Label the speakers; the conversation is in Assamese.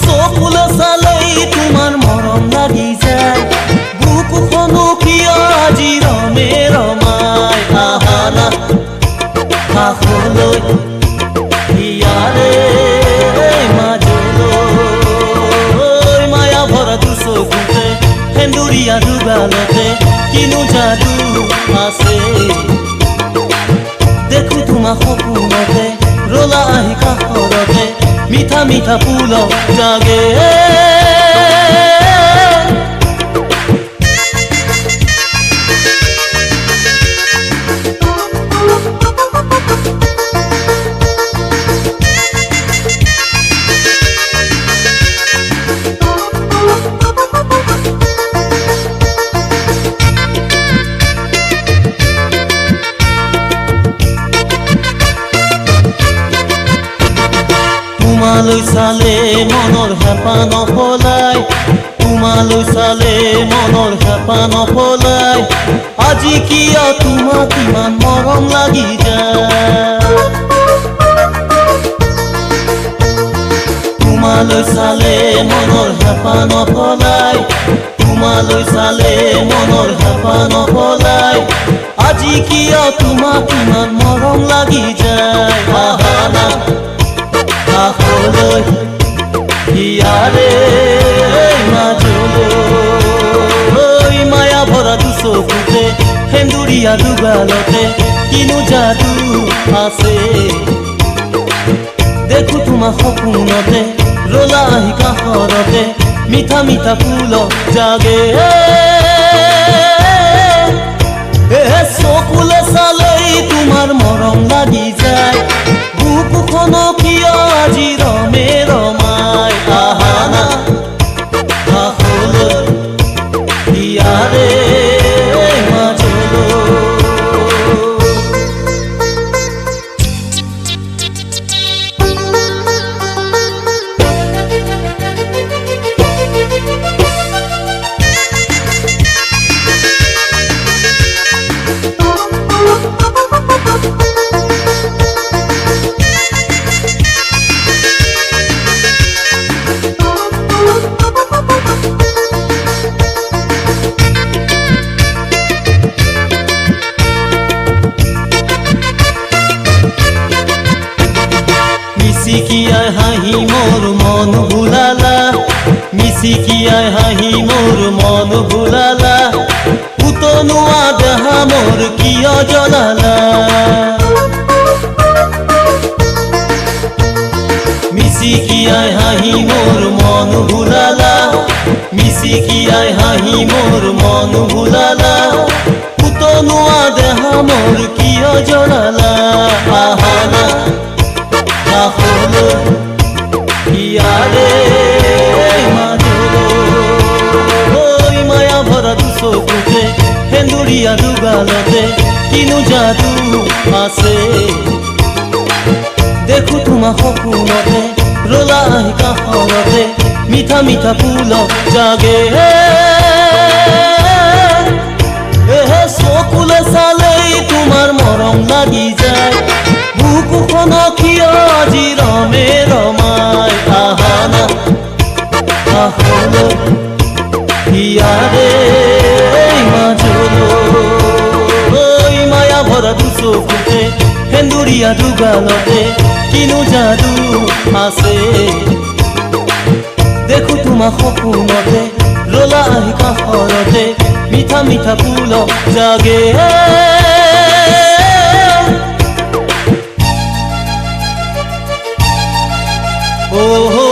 Speaker 1: চকুলে চালেই তোমাৰ মৰম লাগি যায়, বুকুখনো কিয় আজি ৰমে ৰমাই আহা না কাষলৈ ইয়াৰে মাজলৈ। মায়া ভৰা দুচকুতে সেন্দুৰীয়া দুগালতে কিনো যাদু আছে, দেখো তোমাক সপোনতে ৰলা আহি কাষৰতে মিঠা মিঠা ফুল জাগে। তোমালৈ চালে মনৰ হেঁপা নপলাই, তোমালৈ চালে মনৰ হেঁপা নপলাই, আজি কিয় তোমাক ইমান মৰম লাগি যায়। তোমালৈ চালে মনৰ হেঁপা নপলাই, তোমালৈ চালে মনৰ হেঁপা নপলাই, আজি কিয় তোমাক ইমান মৰম লাগি যায়। আহা না কাষলৈ ইয়াৰে মাজলৈ, মায়া ভৰা দুচকুতে সেন্দুৰীয়া দুগালতে কিনো যাদু আছে, দেখো তোমাক সপোনতে ৰলা আহি কাষৰতে মিঠা মিঠা ফুল জাগে। চকুলে চালেই তোমাৰ মৰম লাগি যায়, বুকুখনো কিয় আজি ৰমে ৰমাই আহা না কাষলৈ ইয়াৰে মাজলৈ। মিচিকিয়াই হাঁহি মোৰ মন ভুলালা, মিচিকিয়াই হাঁহি মোৰ মন ভুলালা, পুতনুৱা দেহা মোৰ কিয় জ্বলালা। মিচিকিয়াই হাঁহি মোৰ মন ভুলালা, মিচিকিয়াই হাঁহি মোৰ মন ভুলালা, পুতনুৱা দেহা মোৰ কিয় জ্বলালা। আহা না কাষলৈ ইয়াৰে মাজলৈ, মায়া ভৰা দুচকুতে সেন্দুৰীয়া দুগালতে কিনো যাদু আছে, দেখো তোমাক সপোনতে ৰলা আহি কাষৰতে মিঠা মিঠা ফুল জাগে। চকুলে চালেই তোমাৰ মৰম লাগি যায়, বুকুখনো কিয় আজি ৰমে ৰমাই আহা না কাষলৈ ইয়াৰে মাজলৈ। মায়া ভৰা দুচকুতে সেন্দুৰীয়া দুগালতে কিনো যাদু আছে, দেখো তোমাক সপোনতে ৰলা আহি কাষৰতে মিঠা মিঠা ফুল জাগে। Oh